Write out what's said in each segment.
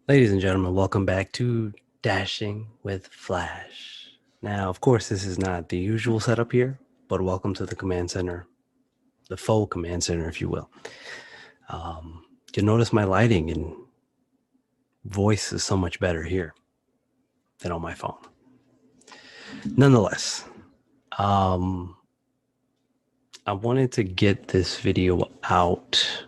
Ladies and gentlemen, welcome back to Dashing with Flash. Now, of course, this is not the usual setup here, but welcome to the command center, the faux command center, if you will. You'll notice my lighting and voice is so much better here than on my phone. Nonetheless, um, I wanted to get this video out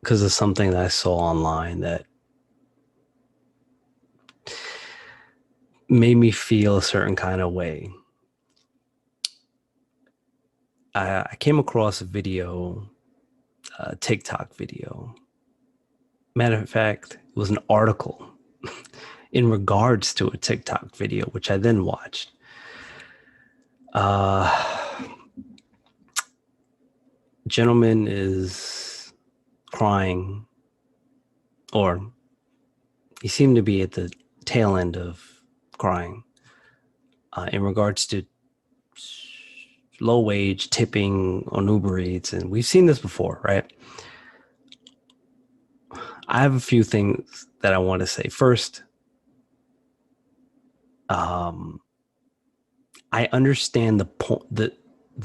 because of something that I saw online that made me feel a certain kind of way. I came across a video, a TikTok video. Matter of fact, it was an article in regards to a TikTok video, which I then watched. Gentleman is crying, or he seemed to be at the tail end of crying, in regards to low wage tipping on Uber Eats. And we've seen this before, right? I have a few things that I want to say. First, I understand the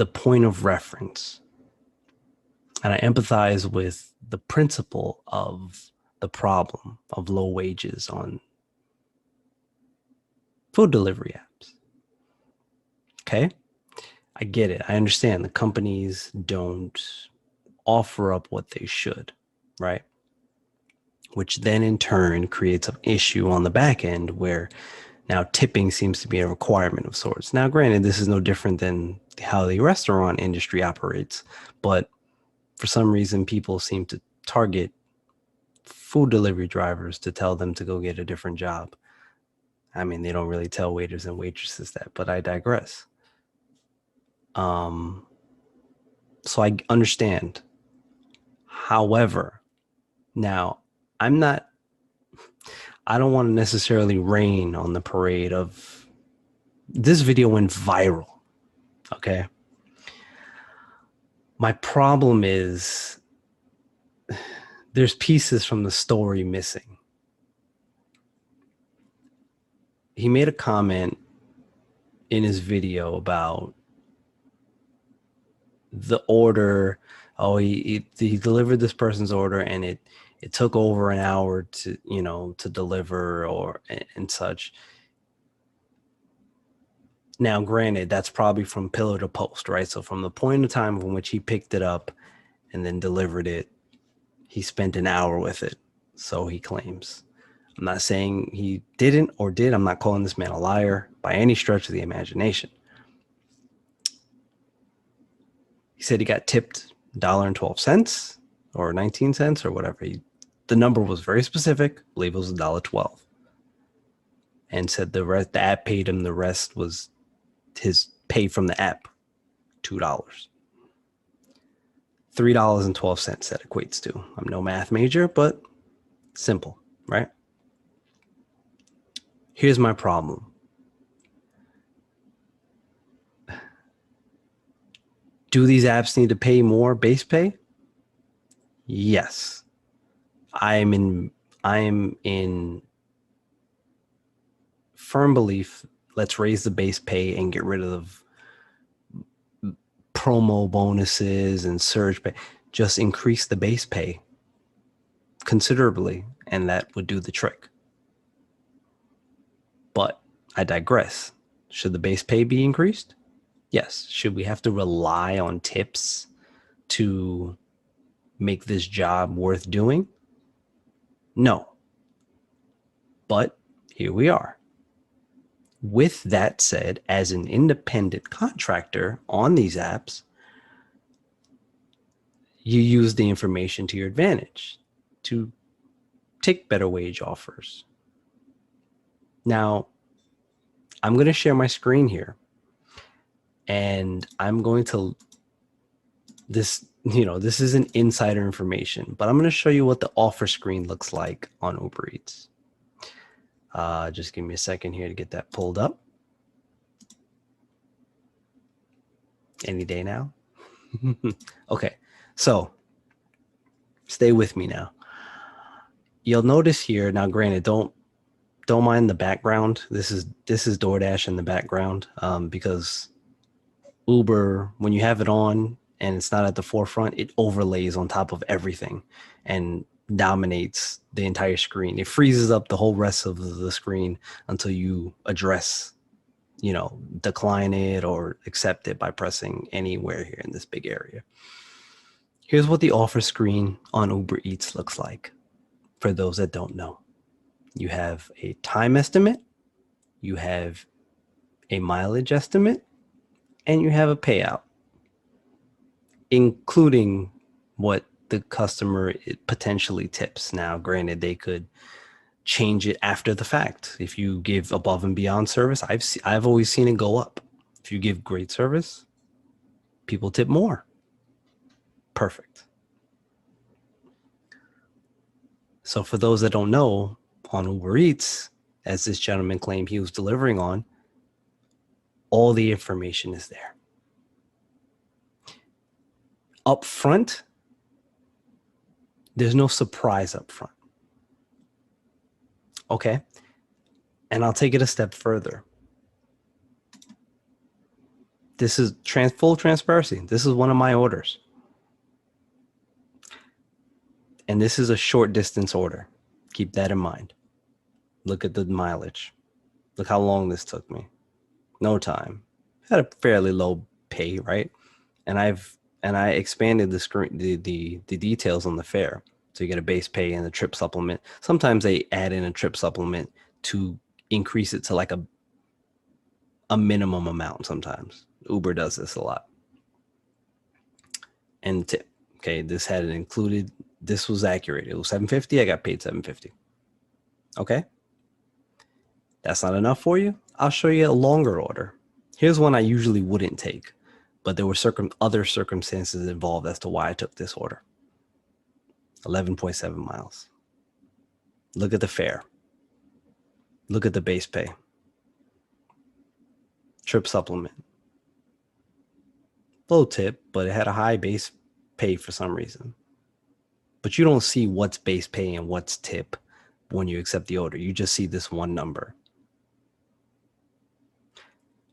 point of reference, and I empathize with the principle of the problem of low wages on food delivery apps. Okay, I get it. I understand the companies don't offer up what they should, right? Which then in turn creates an issue on the back end where now tipping seems to be a requirement of sorts. Now, granted, this is no different than how the restaurant industry operates, but for some reason, people seem to target food delivery drivers to tell them to go get a different job. I mean, they don't really tell waiters and waitresses that, but I digress. So I understand. However, now I'm not, I don't want to necessarily rain on the parade of this video went viral. Okay. My problem is there's pieces from the story missing. He made a comment in his video about the order. Oh, he delivered this person's order and it took over an hour to deliver or and such. Now, granted, that's probably from pillar to post, right? So from the point of time from which he picked it up and then delivered it, he spent an hour with it. So he claims. I'm not saying he didn't or did. I'm not calling this man a liar by any stretch of the imagination. He said he got tipped $1.12 or 19 cents or whatever. The number was very specific. I believe it was $1.12. And said the app paid him. The rest was his pay from the app, $2. $3.12 that equates to. I'm no math major, but simple, right? Here's my problem. Do these apps need to pay more base pay? Yes. I'm in firm belief. Let's raise the base pay and get rid of promo bonuses and surge pay. Just increase the base pay considerably, and that would do the trick. But I digress. Should the base pay be increased? Yes. Should we have to rely on tips to make this job worth doing? No. But here we are. With that said, as an independent contractor on these apps, you use the information to your advantage to take better wage offers. Now, I'm going to share my screen here, and I'm going to this isn't insider information, but I'm going to show you what the offer screen looks like on Uber Eats. Just give me a second here to get that pulled up. Any day now. Okay, so stay with me now. you'll notice here now, granted, don't mind the background. This is DoorDash in the background, because Uber, when you have it on and it's not at the forefront, it overlays on top of everything and dominates the entire screen. It freezes up the whole rest of the screen until you address, decline it or accept it by pressing anywhere here in this big area. Here's what the offer screen on Uber Eats looks like for those that don't know. You have a time estimate, you have a mileage estimate, and you have a payout, including what the customer potentially tips. Now, granted, they could change it after the fact. If you give above and beyond service, I've always seen it go up. If you give great service, people tip more. Perfect. So for those that don't know, on Uber Eats, as this gentleman claimed he was delivering on, all the information is there. Up front, there's no surprise up front. Okay. And I'll take it a step further. This is full transparency. This is one of my orders. And this is a short distance order. Keep that in mind. Look at the mileage. Look how long this took me. No time. Had a fairly low pay, right? And I expanded the screen, the details on the fare. So you get a base pay and a trip supplement. Sometimes they add in a trip supplement to increase it to like a minimum amount. Sometimes Uber does this a lot. And the tip. Okay, this had it included. This was accurate. It was $7.50. I got paid $7.50. Okay. That's not enough for you? I'll show you a longer order. Here's one I usually wouldn't take, but there were other circumstances involved as to why I took this order. 11.7 miles. Look at the fare. Look at the base pay. Trip supplement. Low tip, but it had a high base pay for some reason. But you don't see what's base pay and what's tip when you accept the order. You just see this one number.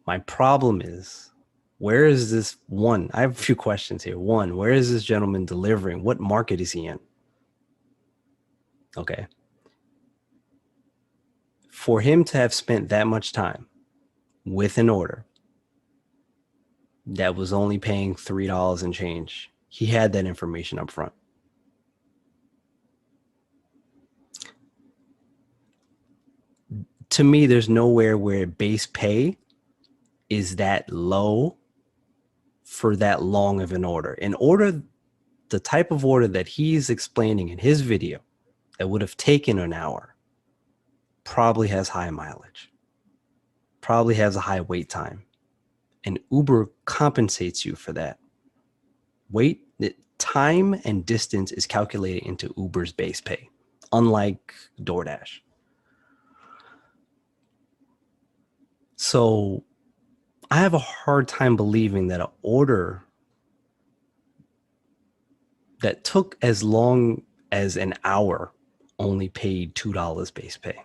My problem is, where is this one? I have a few questions here. One, where is this gentleman delivering? What market is he in? Okay. For him to have spent that much time with an order that was only paying $3 and change, he had that information up front. To me, there's nowhere where base pay is that low for that long of an order. An order, the type of order that he's explaining in his video that would have taken an hour, probably has high mileage, probably has a high wait time. And Uber compensates you for that. Time and distance is calculated into Uber's base pay, unlike DoorDash. So I have a hard time believing that an order that took as long as an hour only paid $2 base pay.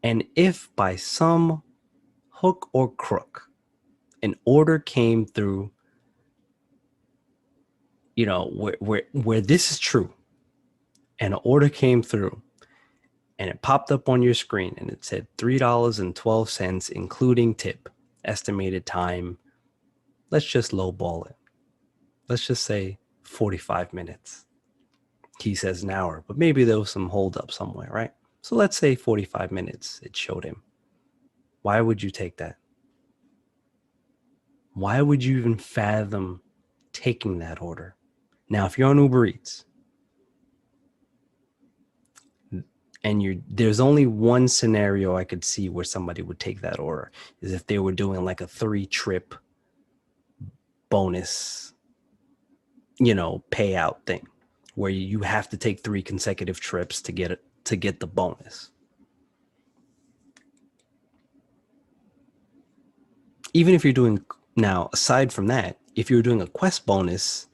And if by some hook or crook an order came through, where this is true, and an order came through and it popped up on your screen and it said $3.12 including tip, estimated time, let's just lowball it, let's just say 45 minutes. He says an hour, but maybe there was some hold up somewhere, right? So let's say 45 minutes it showed him. Why would you take that? Why would you even fathom taking that order? Now, if you're on Uber Eats and there's only one scenario I could see where somebody would take that order, is if they were doing like a 3-trip bonus, payout thing, where you have to take 3 consecutive trips to get the bonus. Even if you're doing, now aside from that, if you're doing a quest bonus,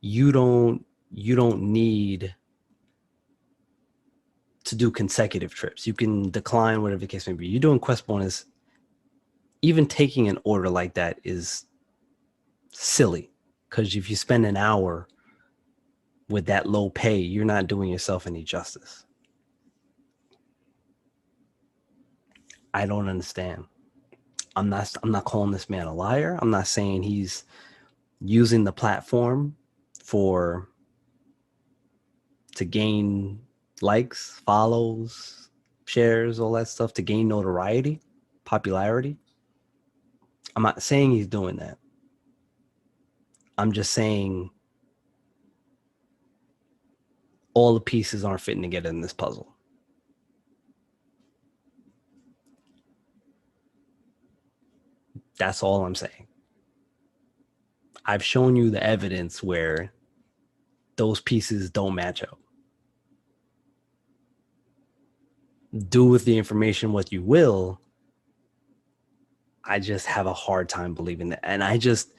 you don't you don't need to do consecutive trips. You can decline, whatever the case may be. You're doing Quest bonus. Even taking an order like that is silly, because if you spend an hour with that low pay, you're not doing yourself any justice. I don't understand. I'm not calling this man a liar. I'm not saying he's using the platform for to gain likes, follows, shares, all that stuff, to gain notoriety, popularity. I'm not saying he's doing that. I'm just saying all the pieces aren't fitting together in this puzzle. That's all I'm saying. I've shown you the evidence where those pieces don't match up. Do with the information what you will. I just have a hard time believing that. And I just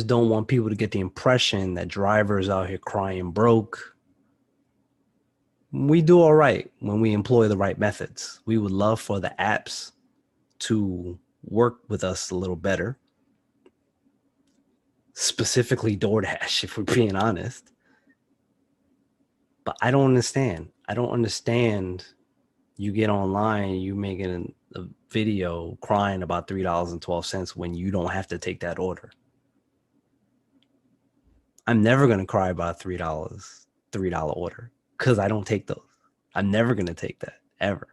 don't want people to get the impression that drivers out here crying broke. We do all right when we employ the right methods. We would love for the apps to work with us a little better, specifically DoorDash, if we're being honest. But I don't understand. I don't understand. You get online, you making a video crying about $3.12 when you don't have to take that order. I'm never gonna cry about $3 order, because I don't take those. I'm never gonna take that ever.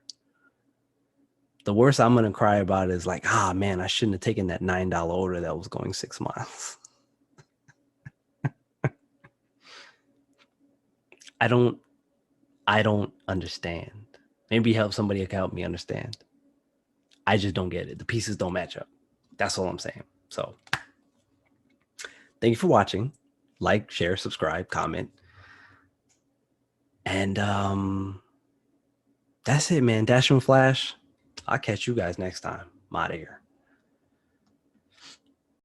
The worst I'm gonna cry about is like, man, I shouldn't have taken that $9 order that was going 6 miles. I don't understand. Maybe help somebody help me understand. I just don't get it. The pieces don't match up. That's all I'm saying. So thank you for watching. Like, share, subscribe, comment. And that's it, man. Dash and Flash. I'll catch you guys next time. I'm out of here.